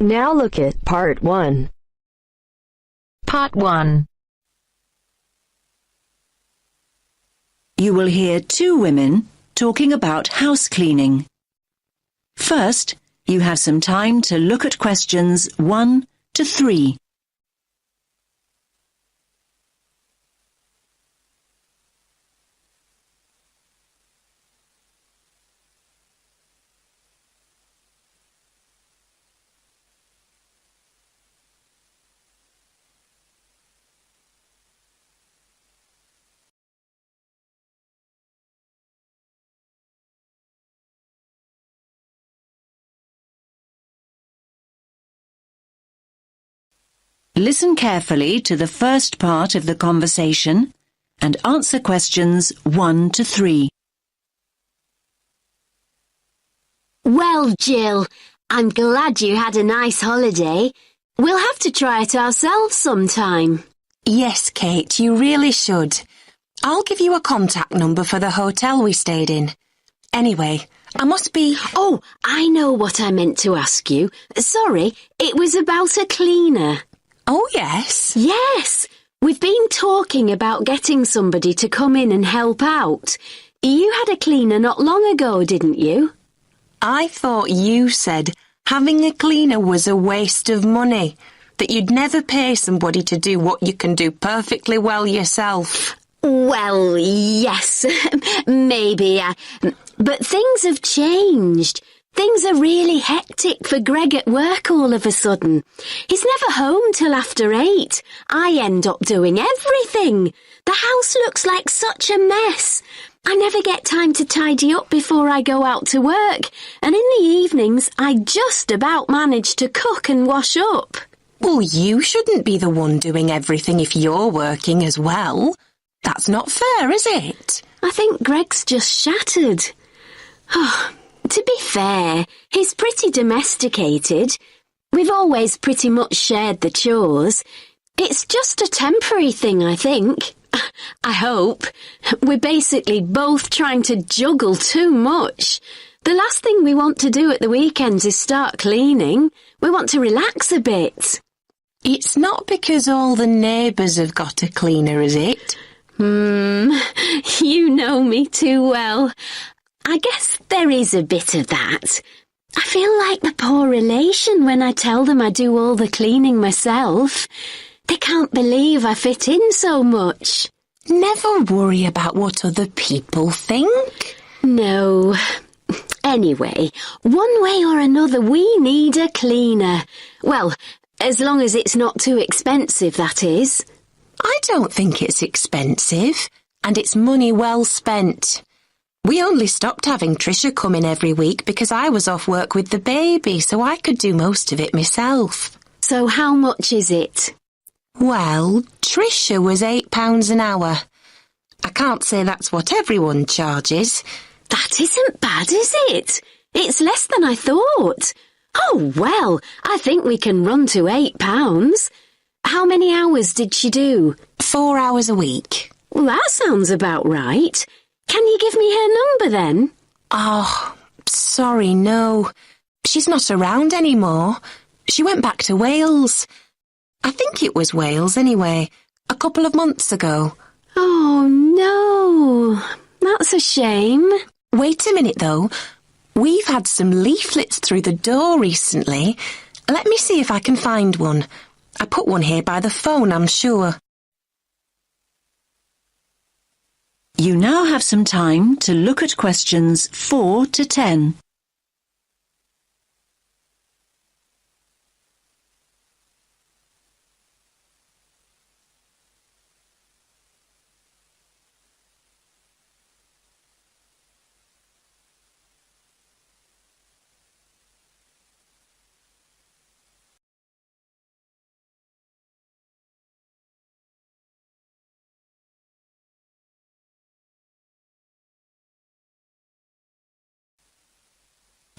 Now look at Part 1. Part 1. You will hear two women talking about house cleaning. First, you have some time to look at questions 1 to 3. Listen carefully to the first part of the conversation and answer questions 1 to 3. Well, Jill, I'm glad you had a nice holiday. We'll have to try it ourselves sometime. Yes, Kate, you really should. I'll give you a contact number for the hotel we stayed in. Anyway, I must be... Oh, I know what I meant to ask you. Sorry, it was about a cleaner. Oh, yes? Yes, we've been talking about getting somebody to come in and help out. You had a cleaner not long ago, didn't you? I thought you said having a cleaner was a waste of money, that you'd never pay somebody to do what you can do perfectly well yourself. Well, yes, maybe, but things have changed. Things are really hectic for Greg at work all of a sudden. He's never home till after 8. I end up doing everything. The house looks like such a mess. I never get time to tidy up before I go out to work, and in the evenings I just about manage to cook and wash up. Well, you shouldn't be the one doing everything if you're working as well. That's not fair, is it? I think Greg's just shattered. Oh, to be fair, he's pretty domesticated. We've always pretty much shared the chores. It's just a temporary thing, I think. I hope. We're basically both trying to juggle too much. The last thing we want to do at the weekends is start cleaning. We want to relax a bit. It's not because all the neighbours have got a cleaner, is it? You know me too well. I guess there is a bit of that. I feel like the poor relation when I tell them I do all the cleaning myself. They can't believe I fit in so much. Never worry about what other people think. No. Anyway, one way or another we need a cleaner. Well, as long as it's not too expensive, that is. I don't think it's expensive, and it's money well spent. We only stopped having Tricia come in every week because I was off work with the baby, so I could do most of it myself. So how much is it? Well, Tricia was £8 an hour. I can't say that's what everyone charges. That isn't bad, is it? It's less than I thought. Oh, well, I think we can run to £8. How many hours did she do? 4 hours a week. Well, that sounds about right. Can you give me her number then? Oh, sorry, no. She's not around anymore. She went back to Wales. I think it was Wales anyway, a couple of months ago. Oh, no. That's a shame. Wait a minute, though. We've had some leaflets through the door recently. Let me see if I can find one. I put one here by the phone, I'm sure. You now have some time to look at questions 4 to 10.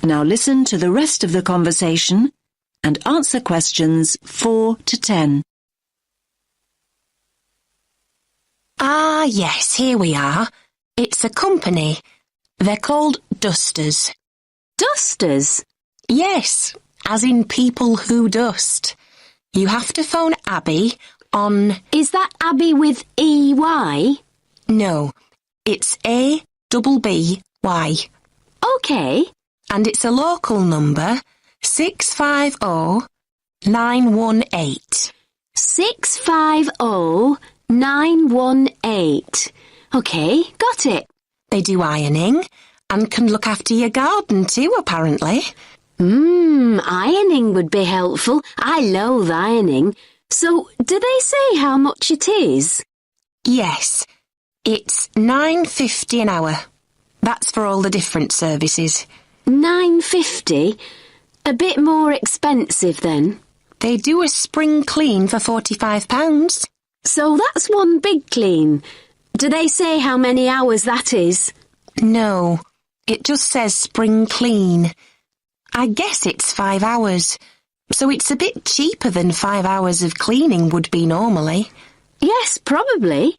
Now listen to the rest of the conversation and answer questions 4 to 10. Ah, yes, here we are. It's a company. They're called Dusters. Dusters? Yes, as in people who dust. You have to phone Abby on... Is that Abby with EY? No, it's ABBY. OK. And it's a local number, 650-918. 650-918. OK, got it. They do ironing and can look after your garden too, apparently. Ironing would be helpful. I loathe ironing. So, do they say how much it is? Yes, it's $9.50 an hour. That's for all the different services. $9.50? A bit more expensive then. They do a spring clean for £45. So that's one big clean. Do they say how many hours that is? No, it just says spring clean. I guess it's 5 hours, so it's a bit cheaper than 5 hours of cleaning would be normally. Yes, probably.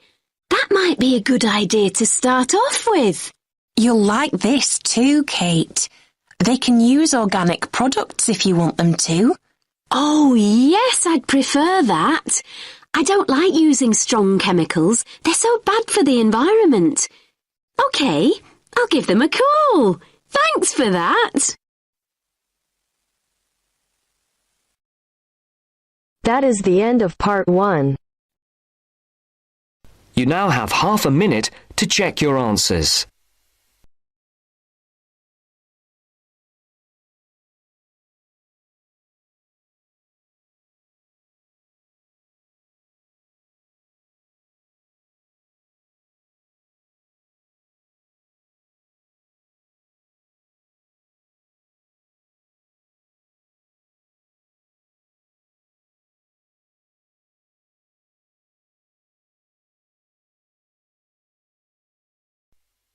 That might be a good idea to start off with. You'll like this too, Kate. They can use organic products if you want them to. Oh, yes, I'd prefer that. I don't like using strong chemicals. They're so bad for the environment. OK, I'll give them a call. Thanks for that. That is the end of part 1. You now have half a minute to check your answers.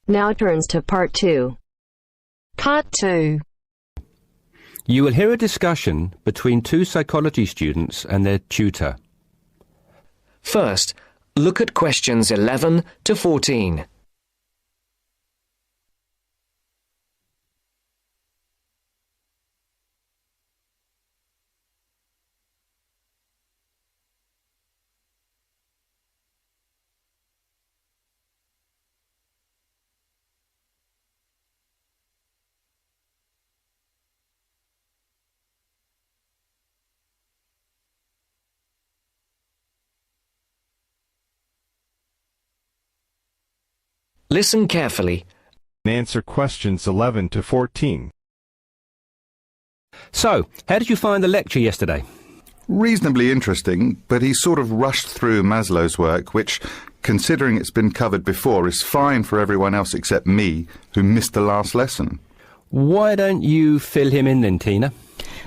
Now turns to part 2. Part 2. You will hear a discussion between 2 psychology students and their tutor. First, look at questions 11 to 14. Listen carefully. Answer questions 11 to 14. So, how did you find the lecture yesterday? Reasonably interesting, but he sort of rushed through Maslow's work, which, considering it's been covered before, is fine for everyone else except me, who missed the last lesson. Why don't you fill him in then, Tina?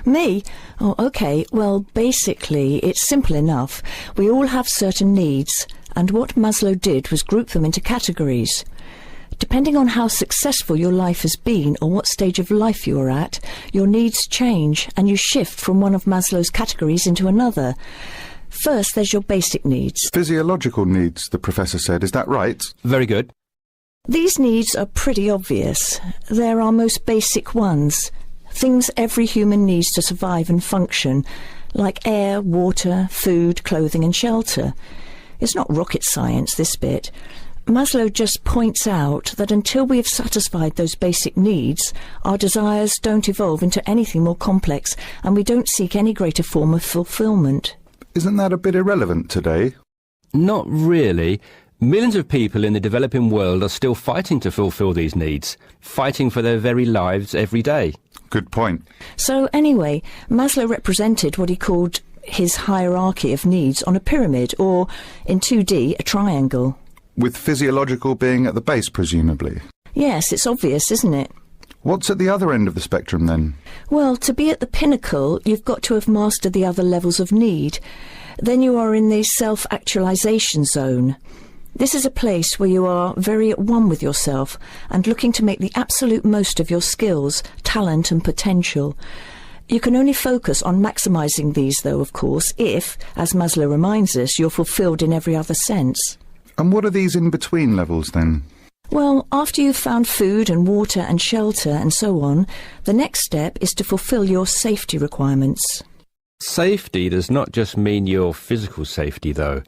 Me? Oh, OK. Well, basically, it's simple enough. We all have certain needs, and what Maslow did was group them into categories. Depending on how successful your life has been or what stage of life you are at, your needs change and you shift from one of Maslow's categories into another. First, there's your basic needs. Physiological needs, the professor said. Is that right? Very good. These needs are pretty obvious. They're our most basic ones. Things every human needs to survive and function, like air, water, food, clothing and shelter. It's not rocket science, this bit. Maslow just points out that until we have satisfied those basic needs, our desires don't evolve into anything more complex and we don't seek any greater form of fulfillment. Isn't that a bit irrelevant today? Not really. Millions of people in the developing world are still fighting to fulfill these needs, fighting for their very lives every day. Good point. So anyway, Maslow represented what he called his hierarchy of needs on a pyramid, or, in 2D, a triangle. With physiological being at the base, presumably. Yes, it's obvious, isn't it? What's at the other end of the spectrum, then? Well, to be at the pinnacle, you've got to have mastered the other levels of need. Then you are in the self-actualization zone. This is a place where you are very at one with yourself and looking to make the absolute most of your skills, talent and potential. You can only focus on maximising these, though, of course, if, as Maslow reminds us, you're fulfilled in every other sense. And what are these in-between levels, then? Well, after you've found food and water and shelter and so on, the next step is to fulfil your safety requirements. Safety does not just mean your physical safety, though.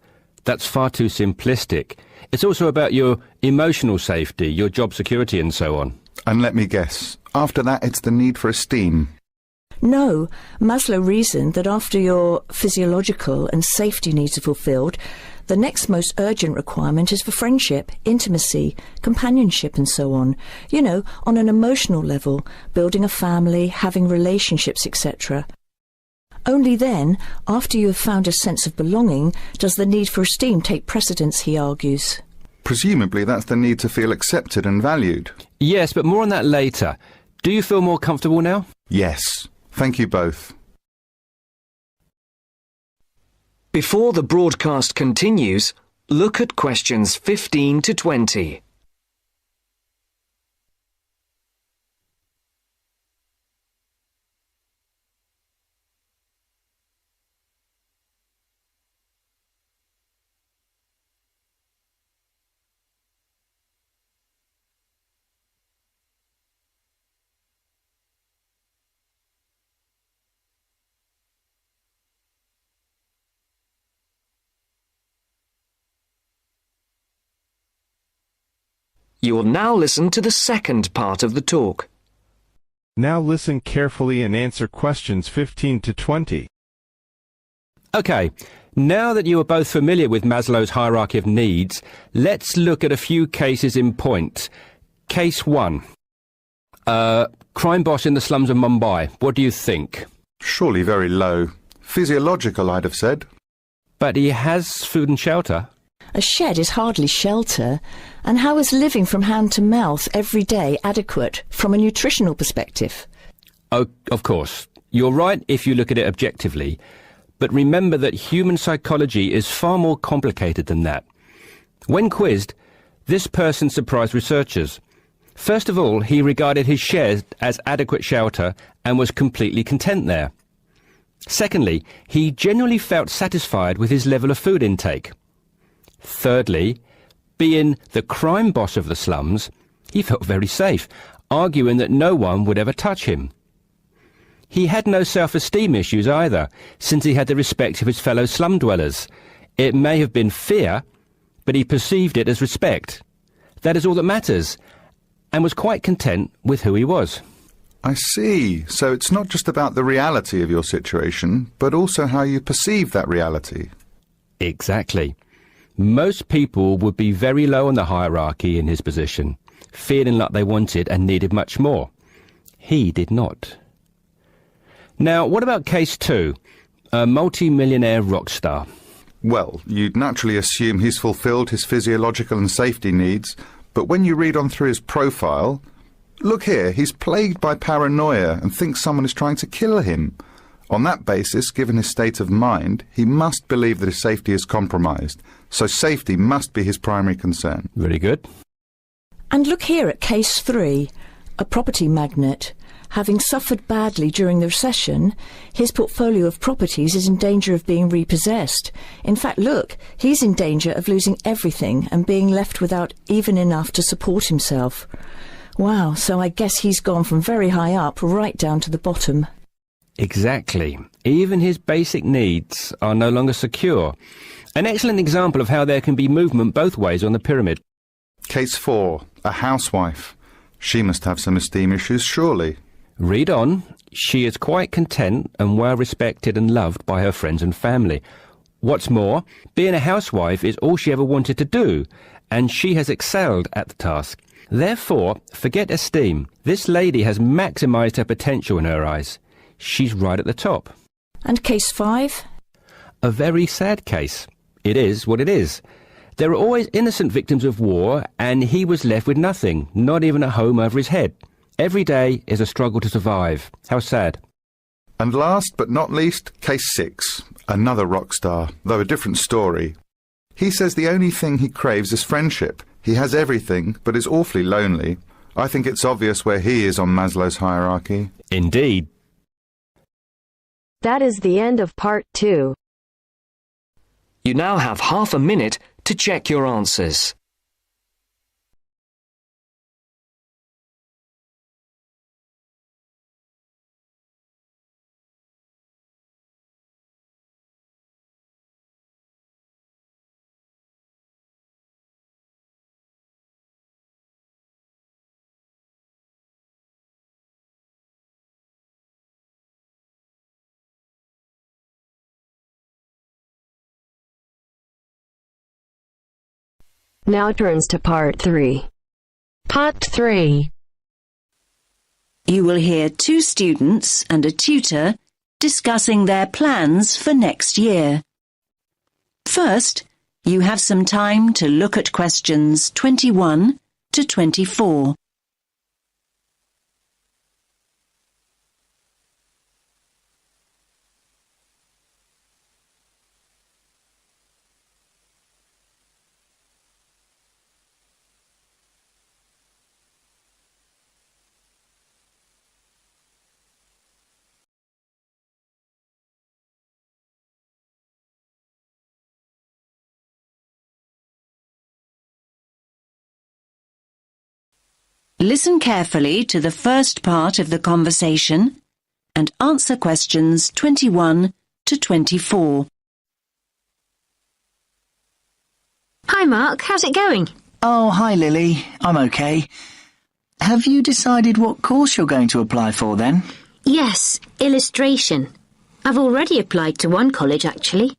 That's far too simplistic. It's also about your emotional safety, your job security and so on. And let me guess, after that it's the need for esteem. No, Maslow reasoned that after your physiological and safety needs are fulfilled, the next most urgent requirement is for friendship, intimacy, companionship and so on. You know, on an emotional level, building a family, having relationships, etc. Only then, after you have found a sense of belonging, does the need for esteem take precedence, he argues. Presumably that's the need to feel accepted and valued. Yes, but more on that later. Do you feel more comfortable now? Yes. Thank you both. Before the broadcast continues, look at questions 15 to 20. You will now listen to the second part of the talk. Now listen carefully and answer questions 15 to 20. OK, now that you are both familiar with Maslow's hierarchy of needs, let's look at a few cases in point. Case 1. Crime boss in the slums of Mumbai. What do you think? Surely very low. Physiological, I'd have said. But he has food and shelter. A shed is hardly shelter, and how is living from hand to mouth every day adequate from a nutritional perspective? Oh, of course. You're right if you look at it objectively, but remember that human psychology is far more complicated than that. When quizzed, this person surprised researchers. First of all, he regarded his shed as adequate shelter and was completely content there. Secondly, he genuinely felt satisfied with his level of food intake. Thirdly, being the crime boss of the slums, he felt very safe, arguing that no one would ever touch him. He had no self-esteem issues either, since he had the respect of his fellow slum dwellers. It may have been fear, but he perceived it as respect. That is all that matters, and was quite content with who he was. I see. So it's not just about the reality of your situation, but also how you perceive that reality. Exactly. Most people would be very low on the hierarchy in his position, feeling like they wanted and needed much more. He did not. Now, what about case 2? A multi-millionaire rock star. Well, you'd naturally assume he's fulfilled his physiological and safety needs, but when you read on through his profile, look here, he's plagued by paranoia and thinks someone is trying to kill him. On that basis, given his state of mind, he must believe that his safety is compromised. So safety must be his primary concern. Very good. And look here at case 3, a property magnate. Having suffered badly during the recession, his portfolio of properties is in danger of being repossessed. In fact, look, he's in danger of losing everything and being left without even enough to support himself. Wow, so I guess he's gone from very high up right down to the bottom. Exactly. Even his basic needs are no longer secure. An excellent example of how there can be movement both ways on the pyramid. Case 4. A housewife. She must have some esteem issues, surely. Read on. She is quite content and well respected and loved by her friends and family. What's more, being a housewife is all she ever wanted to do, and she has excelled at the task. Therefore, forget esteem. This lady has maximised her potential in her eyes. She's right at the top. And case 5? A very sad case. It is what it is. There are always innocent victims of war, and he was left with nothing, not even a home over his head. Every day is a struggle to survive. How sad. And last but not least, case 6. Another rock star, though a different story. He says the only thing he craves is friendship. He has everything, but is awfully lonely. I think it's obvious where he is on Maslow's hierarchy. Indeed. That is the end of part 2. You now have half a minute to check your answers. Now turns to part 3. Part 3. You will hear 2 students and a tutor discussing their plans for next year. First, you have some time to look at questions 21 to 24. Listen carefully to the first part of the conversation and answer questions 21 to 24. Hi, Mark. How's it going? Oh, hi, Lily. I'm okay. Have you decided what course you're going to apply for, then? Yes, illustration. I've already applied to one college, actually.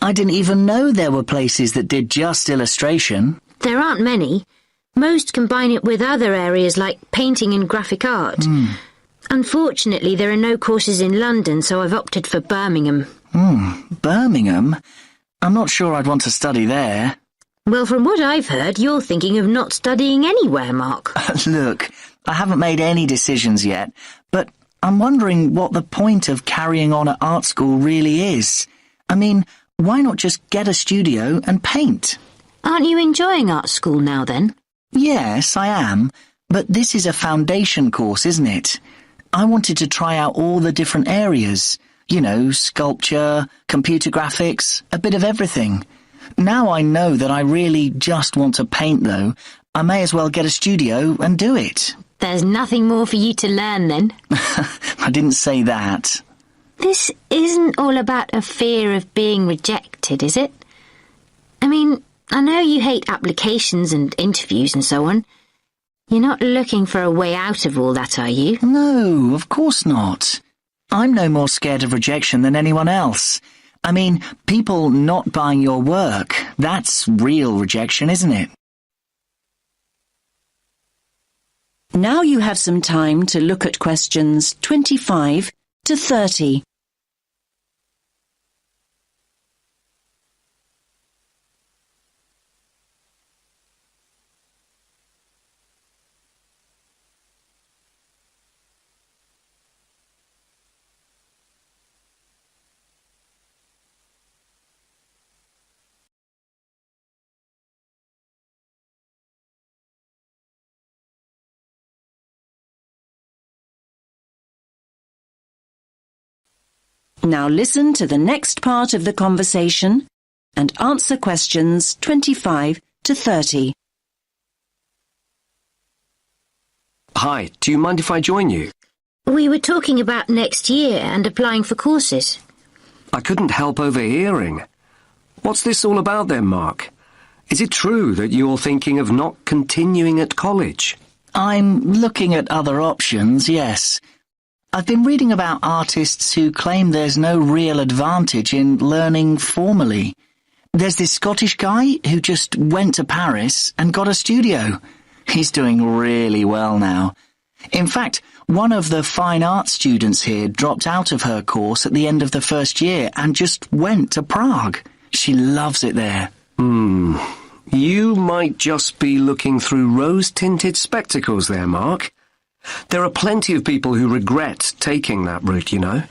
I didn't even know there were places that did just illustration. There aren't many. Most combine it with other areas like painting and graphic art. Unfortunately, there are no courses in London, so I've opted for Birmingham. Birmingham? I'm not sure I'd want to study there. Well, from what I've heard, you're thinking of not studying anywhere, Mark. Look, I haven't made any decisions yet, but I'm wondering what the point of carrying on at art school really is. I mean, why not just get a studio and paint? Aren't you enjoying art school now, then? Yes, I am, but this is a foundation course, isn't it? I wanted to try out all the different areas. You know, sculpture, computer graphics, a bit of everything. Now I know that I really just want to paint, though. I may as well get a studio and do it. There's nothing more for you to learn, then. I didn't say that. This isn't all about a fear of being rejected, is it? I mean, I know you hate applications and interviews and so on. You're not looking for a way out of all that, are you? No, of course not. I'm no more scared of rejection than anyone else. I mean, people not buying your work, that's real rejection, isn't it? Now you have some time to look at questions 25 to 30. Now listen to the next part of the conversation and answer questions 25 to 30. Hi, do you mind if I join you? We were talking about next year and applying for courses. I couldn't help overhearing. What's this all about then, Mark? Is it true that you're thinking of not continuing at college? I'm looking at other options, yes. I've been reading about artists who claim there's no real advantage in learning formally. There's this Scottish guy who just went to Paris and got a studio. He's doing really well now. In fact, one of the fine art students here dropped out of her course at the end of the first year and just went to Prague. She loves it there. You might just be looking through rose-tinted spectacles there, Mark. There are plenty of people who regret taking that route, you know.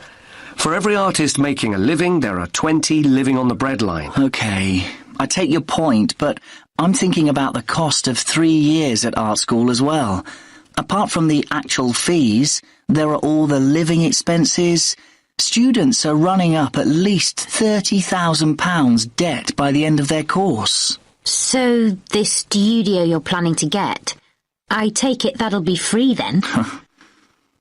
For every artist making a living, there are 20 living on the breadline. Okay, I take your point, but I'm thinking about the cost of 3 years at art school as well. Apart from the actual fees, there are all the living expenses. Students are running up at least £30,000 debt by the end of their course. So, this studio you're planning to get, I take it that'll be free then?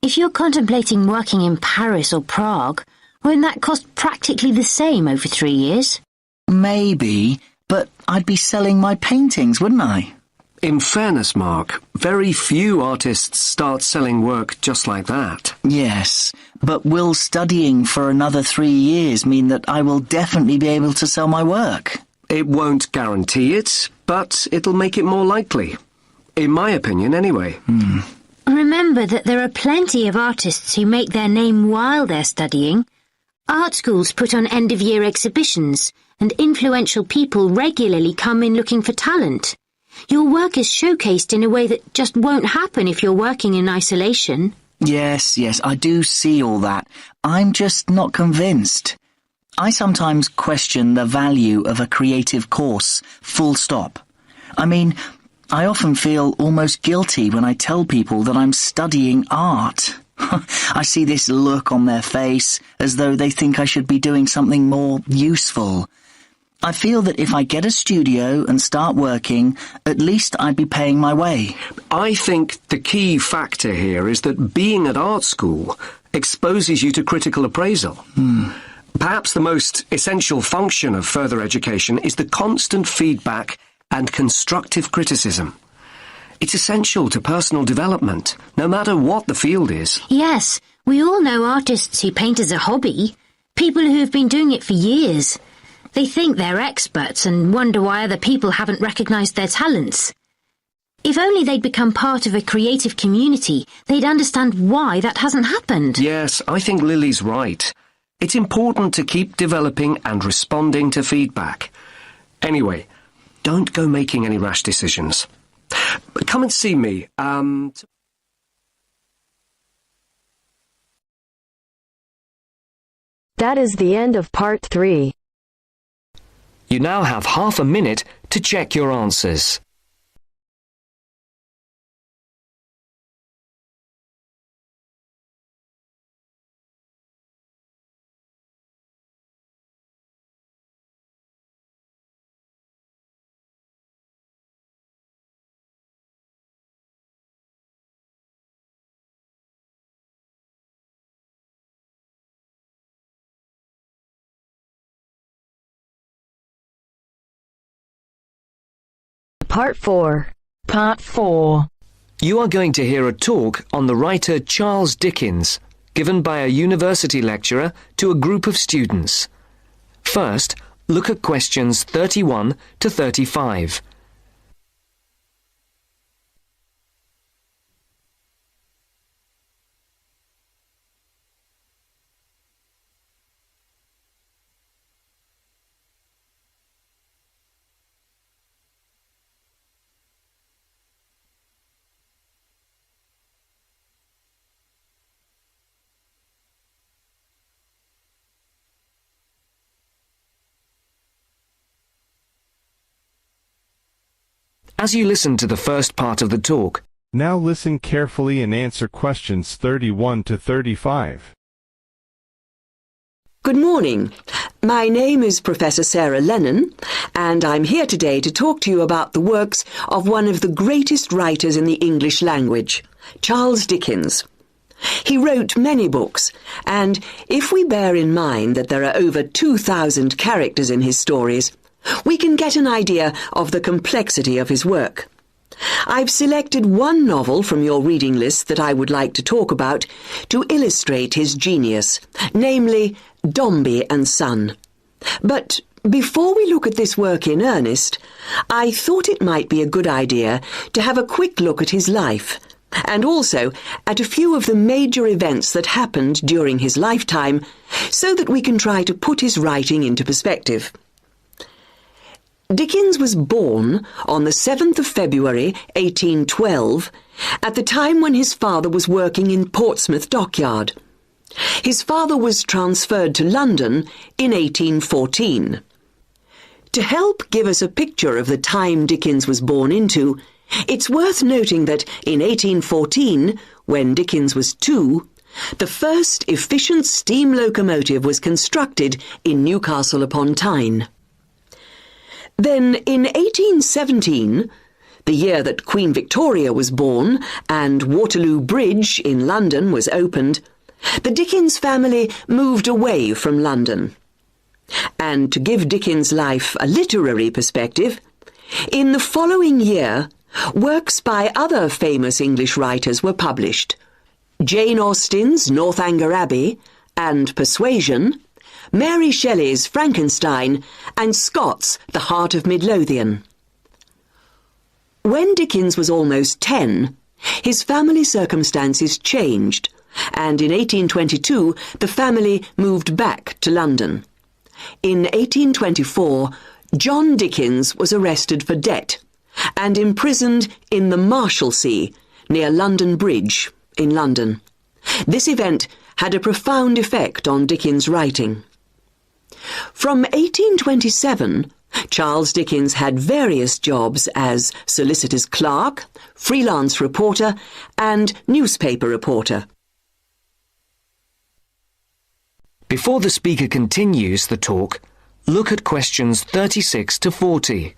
If you're contemplating working in Paris or Prague, won't that cost practically the same over 3 years? Maybe, but I'd be selling my paintings, wouldn't I? In fairness, Mark, very few artists start selling work just like that. Yes, but will studying for another 3 years mean that I will definitely be able to sell my work? It won't guarantee it, but it'll make it more likely. In my opinion, anyway. Remember that there are plenty of artists who make their name while they're studying. Art schools put on end-of-year exhibitions, and influential people regularly come in looking for talent. Your work is showcased in a way that just won't happen if you're working in isolation. Yes, I do see all that. I'm just not convinced. I sometimes question the value of a creative course, full stop. I mean, I often feel almost guilty when I tell people that I'm studying art. I see this look on their face, as though they think I should be doing something more useful. I feel that if I get a studio and start working, at least I'd be paying my way. I think the key factor here is that being at art school exposes you to critical appraisal. Perhaps the most essential function of further education is the constant feedback and constructive criticism. It's essential to personal development, no matter what the field is. Yes, we all know artists who paint as a hobby, people who have been doing it for years. They think they're experts and wonder why other people haven't recognised their talents. If only they'd become part of a creative community, they'd understand why that hasn't happened. Yes, I think Lily's right. It's important to keep developing and responding to feedback. Anyway, don't go making any rash decisions. Come and see me. That is the end of part 3. You now have half a minute to check your answers. Part 4. Part 4. You are going to hear a talk on the writer Charles Dickens, given by a university lecturer to a group of students. First, look at questions 31 to 35. As you listen to the first part of the talk, Now listen carefully and answer questions 31 to 35. Good morning. My name is Professor Sarah Lennon, and I'm here today to talk to you about the works of one of the greatest writers in the English language, Charles Dickens. He wrote many books, and if we bear in mind that there are over 2,000 characters in his stories, we can get an idea of the complexity of his work. I've selected one novel from your reading list that I would like to talk about to illustrate his genius, namely Dombey and Son. But before we look at this work in earnest, I thought it might be a good idea to have a quick look at his life, and also at a few of the major events that happened during his lifetime, so that we can try to put his writing into perspective. Dickens was born on the 7th of February 1812, at the time when his father was working in Portsmouth Dockyard. His father was transferred to London in 1814. To help give us a picture of the time Dickens was born into, it's worth noting that in 1814, when Dickens was 2, the first efficient steam locomotive was constructed in Newcastle upon Tyne. Then, in 1817, the year that Queen Victoria was born and Waterloo Bridge in London was opened, the Dickens family moved away from London. And to give Dickens' life a literary perspective, in the following year, works by other famous English writers were published: Jane Austen's Northanger Abbey and Persuasion, Mary Shelley's Frankenstein, and Scott's The Heart of Midlothian. When Dickens was almost 10, his family circumstances changed, and in 1822 the family moved back to London. In 1824, John Dickens was arrested for debt and imprisoned in the Marshalsea, near London Bridge, in London. This event had a profound effect on Dickens' writing. From 1827, Charles Dickens had various jobs as solicitor's clerk, freelance reporter, and newspaper reporter. Before the speaker continues the talk, look at questions 36 to 40.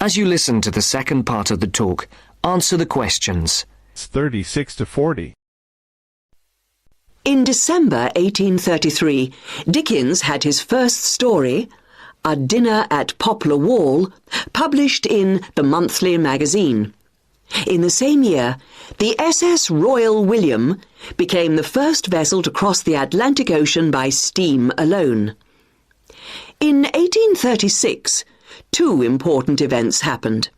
As you listen to the second part of the talk, answer the questions. It's 36 to 40. In December 1833, Dickens had his first story, A Dinner at Poplar Wall, published in the Monthly Magazine. In the same year, the SS Royal William became the first vessel to cross the Atlantic Ocean by steam alone. In 1836, two important events happened.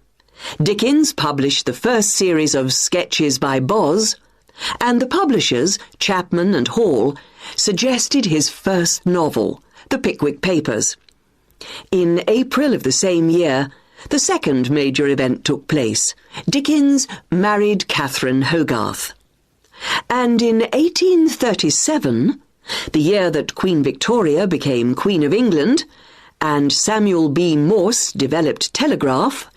Dickens published the first series of sketches by Boz, and the publishers, Chapman and Hall, suggested his first novel, The Pickwick Papers. In April of the same year, the second major event took place. Dickens married Catherine Hogarth. And in 1837, the year that Queen Victoria became Queen of England, and Samuel B. Morse developed telegraph,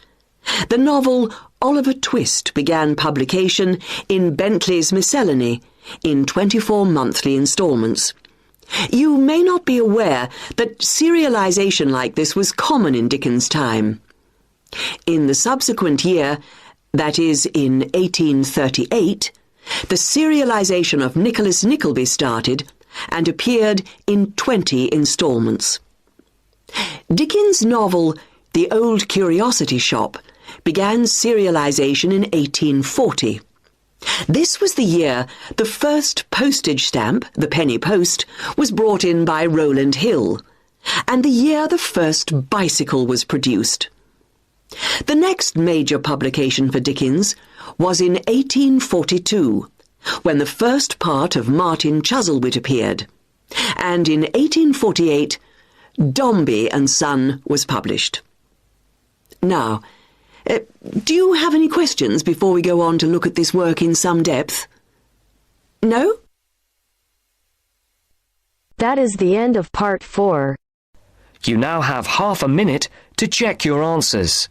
the novel Oliver Twist began publication in Bentley's Miscellany in 24 monthly instalments. You may not be aware that serialization like this was common in Dickens' time. In the subsequent year, that is in 1838, the serialization of Nicholas Nickleby started and appeared in 20 instalments. Dickens' novel The Old Curiosity Shop began serialization in 1840. This was the year the first postage stamp, the penny post, was brought in by Rowland Hill, and the year the first bicycle was produced. The next major publication for Dickens was in 1842, when the first part of Martin Chuzzlewit appeared, and in 1848, Dombey and Son was published. Now, do you have any questions before we go on to look at this work in some depth? No? That is the end of part 4. You now have half a minute to check your answers.